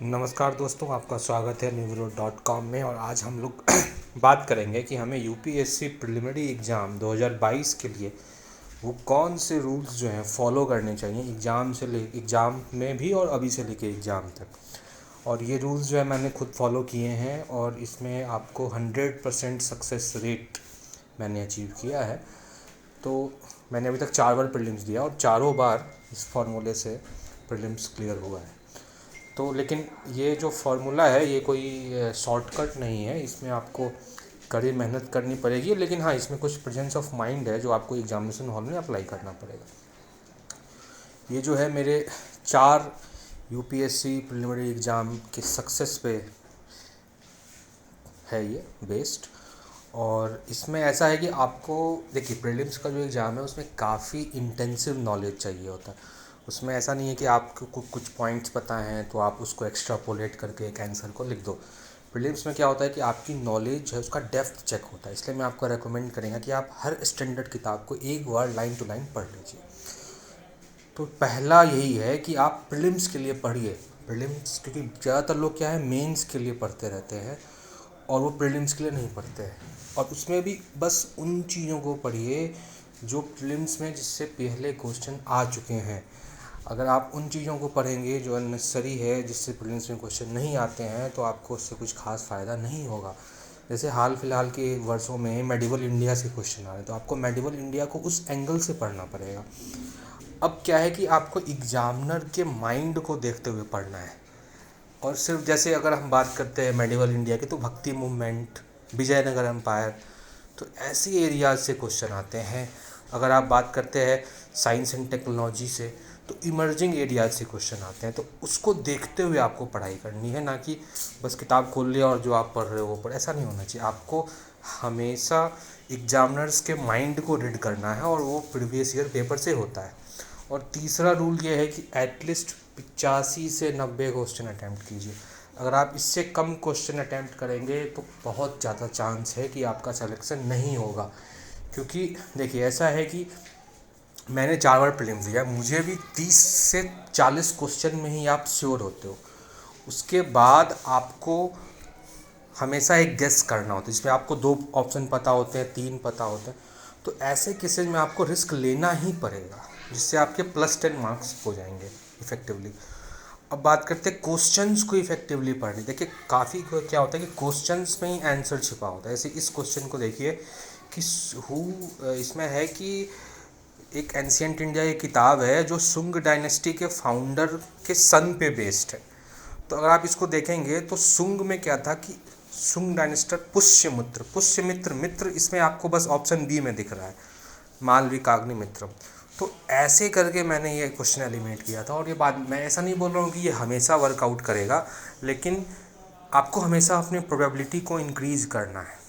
नमस्कार दोस्तों, आपका स्वागत है newro.com में। और आज हम लोग बात करेंगे कि हमें यूपीएससी प्रिलिमिनरी एग्ज़ाम 2022 के लिए वो कौन से रूल्स जो हैं फॉलो करने चाहिए एग्ज़ाम में भी और अभी से लेके एग्ज़ाम तक। और ये रूल्स जो है मैंने खुद फॉलो किए हैं और इसमें आपको 100% सक्सेस रेट मैंने अचीव किया है। तो मैंने अभी तक 4 बार प्रीलिम्स दिया और चारों बार इस फार्मूले से प्रीलिम्स क्लियर हुआ है। तो लेकिन ये जो फार्मूला है ये कोई शॉर्टकट नहीं है, इसमें आपको कड़ी मेहनत करनी पड़ेगी। लेकिन हाँ, इसमें कुछ प्रेजेंस ऑफ माइंड है जो आपको एग्जामिनेशन हॉल में अप्लाई करना पड़ेगा। ये जो है मेरे 4 यूपीएससी प्रिलिमिनरी एग्ज़ाम के सक्सेस पे है ये बेस्ड। और इसमें ऐसा है कि आपको देखिए, प्रीलिम्स का जो एग्ज़ाम है उसमें काफ़ी इंटेंसिव नॉलेज चाहिए होता है। उसमें ऐसा नहीं है कि आपको कुछ पॉइंट्स पता हैं तो आप उसको एक्स्ट्रापोलेट करके एक आंसर को लिख दो। प्रीलिम्स में क्या होता है कि आपकी नॉलेज है उसका डेप्थ चेक होता है। इसलिए मैं आपको रेकमेंड करेंगे कि आप हर स्टैंडर्ड किताब को एक बार लाइन टू लाइन पढ़ लीजिए। तो पहला यही है कि आप प्रीलिम्स के लिए पढ़िए। प्रीलिम्स क्योंकि ज़्यादातर लोग क्या है मेंस के लिए पढ़ते रहते हैं और वो प्रीलिम्स के लिए नहीं पढ़ते हैं। और उसमें भी बस उन चीज़ों को पढ़िए जो प्रीलिम्स में जिससे पहले क्वेश्चन आ चुके हैं। अगर आप उन चीज़ों को पढ़ेंगे जो अननेसेसरी है, जिससे प्रीलिम्स में क्वेश्चन नहीं आते हैं, तो आपको उससे कुछ खास फ़ायदा नहीं होगा। जैसे हाल फिलहाल के वर्षों में मेडिवल इंडिया से क्वेश्चन आ रहे हैं, तो आपको मेडिवल इंडिया को उस एंगल से पढ़ना पड़ेगा। अब क्या है कि आपको एग्जामिनर के माइंड को देखते हुए पढ़ना है। और सिर्फ जैसे अगर हम बात करते हैं मेडिवल इंडिया की, तो भक्ति मूवमेंट, विजयनगर एम्पायर, तो ऐसी एरियाज से क्वेश्चन आते हैं। अगर आप बात करते हैं साइंस एंड टेक्नोलॉजी से, तो इमर्जिंग एरियाज से क्वेश्चन आते हैं। तो उसको देखते हुए आपको पढ़ाई करनी है, ना कि बस किताब खोल लिया और जो आप पढ़ रहे हो वो पढ़। ऐसा नहीं होना चाहिए। आपको हमेशा एग्जामिनर्स के माइंड को रीड करना है और वो प्रीवियस ईयर पेपर से होता है। और तीसरा रूल ये है कि एटलीस्ट 85 से 90 क्वेश्चन अटैम्प्ट कीजिए। अगर आप इससे कम क्वेश्चन अटैम्प्ट करेंगे तो बहुत ज़्यादा चांस है कि आपका सिलेक्शन नहीं होगा। क्योंकि देखिए, ऐसा है कि मैंने 4 बार प्रीलिम्स दिया, मुझे भी 30 से 40 क्वेश्चन में ही आप श्योर होते हो। उसके बाद आपको हमेशा एक गेस करना होता है जिसमें आपको 2 ऑप्शन पता होते हैं, 3 पता होते हैं। तो ऐसे केसेज में आपको रिस्क लेना ही पड़ेगा, जिससे आपके +10 मार्क्स हो जाएंगे इफ़ेक्टिवली। अब बात करते हैं क्वेश्चंस को इफ़ेक्टिवली पढ़ने। देखिए, काफ़ी क्या होता है कि क्वेश्चंस में ही आंसर छिपा होता है। जैसे इस क्वेश्चन को देखिए कि इसमें है कि एक एंशियंट इंडिया की किताब है जो शुंग डायनेस्टी के फाउंडर के सन पे बेस्ड है। तो अगर आप इसको देखेंगे तो शुंग में क्या था कि शुंग डायनेस्टर पुष्यमित्र मित्र, इसमें आपको बस ऑप्शन बी में दिख रहा है, मालविकाग्नि मित्रम। तो ऐसे करके मैंने ये क्वेश्चन एलिमिनेट किया था। और ये बात मैं ऐसा नहीं बोल रहा हूँ कि ये हमेशा वर्कआउट करेगा, लेकिन आपको हमेशा अपनी प्रोबेबिलिटी को इंक्रीज़ करना है।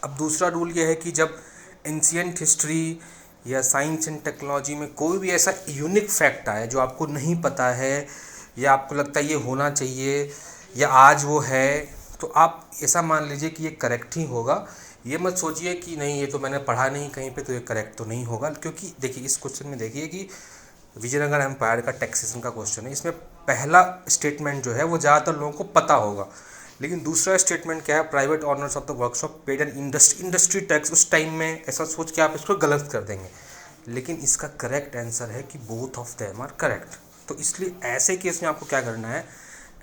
अब दूसरा रूल ये है कि जब एंशिएंट हिस्ट्री या साइंस एंड टेक्नोलॉजी में कोई भी ऐसा यूनिक फैक्ट आए जो आपको नहीं पता है या आपको लगता है ये होना चाहिए या आज वो है, तो आप ऐसा मान लीजिए कि ये करेक्ट ही होगा। ये मत सोचिए कि नहीं ये तो मैंने पढ़ा नहीं कहीं पे तो ये करेक्ट तो नहीं होगा। क्योंकि देखिए, इस क्वेश्चन में देखिए कि विजयनगर एम्पायर का टैक्सेशन का क्वेश्चन है। इसमें पहला स्टेटमेंट जो है वो ज़्यादातर लोगों को पता होगा, लेकिन दूसरा स्टेटमेंट क्या है, private honours of the workshop paid an industry tax. उस टाइम में ऐसा सोच के आप इसको गलत कर देंगे, लेकिन इसका करेक्ट आंसर है कि both of them are correct. तो इसलिए ऐसे केस में आपको क्या करना है,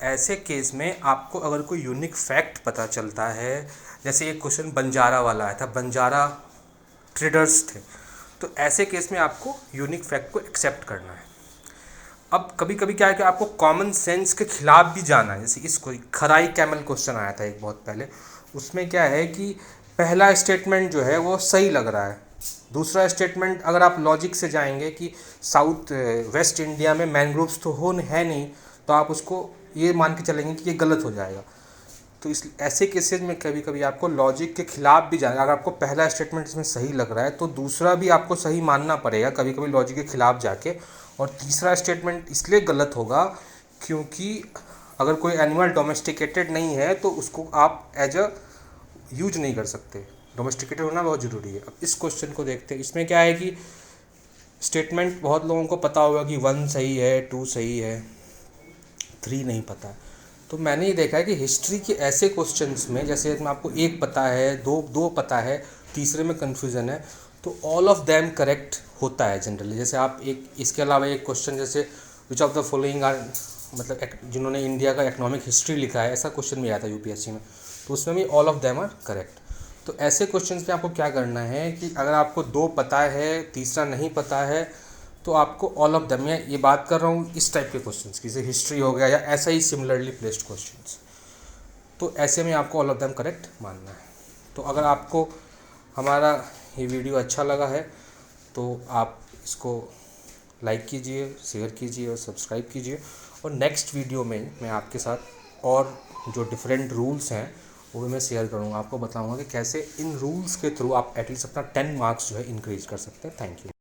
ऐसे केस में आपको अगर कोई यूनिक फैक्ट पता चलता है, जैसे एक क्वेश्चन बंजारा वाला आया था, बंजारा ट्रेडर्स थे, तो ऐसे केस में आपको यूनिक फैक्ट को एक्सेप्ट करना है। अब कभी कभी क्या है कि आपको कॉमन सेंस के खिलाफ भी जाना है। जैसे इसको खराई कैमल क्वेश्चन आया था एक बहुत पहले, उसमें क्या है कि पहला स्टेटमेंट जो है वो सही लग रहा है, दूसरा स्टेटमेंट अगर आप लॉजिक से जाएंगे कि साउथ वेस्ट इंडिया में मैनग्रोव्स तो है नहीं, तो आप उसको ये मान के चलेंगे कि ये गलत हो जाएगा। तो इस ऐसे केसेस में कभी कभी आपको लॉजिक के खिलाफ भी जाना। अगर आपको पहला स्टेटमेंट इसमें सही लग रहा है तो दूसरा भी आपको सही मानना पड़ेगा, कभी कभी लॉजिक के खिलाफ जाके। और तीसरा स्टेटमेंट इसलिए गलत होगा क्योंकि अगर कोई एनिमल डोमेस्टिकेटेड नहीं है तो उसको आप एज अ यूज नहीं कर सकते। डोमेस्टिकेटेड होना बहुत ज़रूरी है। अब इस क्वेश्चन को देखते हैं। इसमें क्या है कि स्टेटमेंट बहुत लोगों को पता होगा कि 1 सही है, 2 सही है, 3 नहीं पता है। तो मैंने ये देखा है कि हिस्ट्री के ऐसे क्वेश्चंस में, जैसे में आपको 1 पता है, 2 पता है, तीसरे में कन्फ्यूज़न है, तो ऑल ऑफ देम करेक्ट होता है जनरली। जैसे आप एक इसके अलावा एक क्वेश्चन जैसे which of the following are, मतलब जिन्होंने इंडिया का इकोनॉमिक हिस्ट्री लिखा है, ऐसा क्वेश्चन भी आया था यूपीएससी में, तो उसमें भी all of them are correct. तो ऐसे क्वेश्चंस पे आपको क्या करना है कि अगर आपको 2 पता है, तीसरा नहीं पता है, तो आपको ऑल ऑफ देम, मैं ये बात कर रहा हूँ इस टाइप के क्वेश्चंस की, जैसे हिस्ट्री हो गया या ऐसा ही सिमिलरली प्लेस्ड क्वेश्चंस, तो ऐसे में आपको ऑल ऑफ देम करेक्ट मानना है। तो अगर आपको हमारा ये वीडियो अच्छा लगा है तो आप इसको लाइक कीजिए, शेयर कीजिए और सब्सक्राइब कीजिए। और नेक्स्ट वीडियो में मैं आपके साथ और जो डिफरेंट रूल्स हैं वो भी मैं शेयर करूँगा, आपको बताऊँगा कि कैसे इन रूल्स के थ्रू आप एटलीस्ट अपना 10 मार्क्स जो है इंक्रीज कर सकते हैं। Thank you.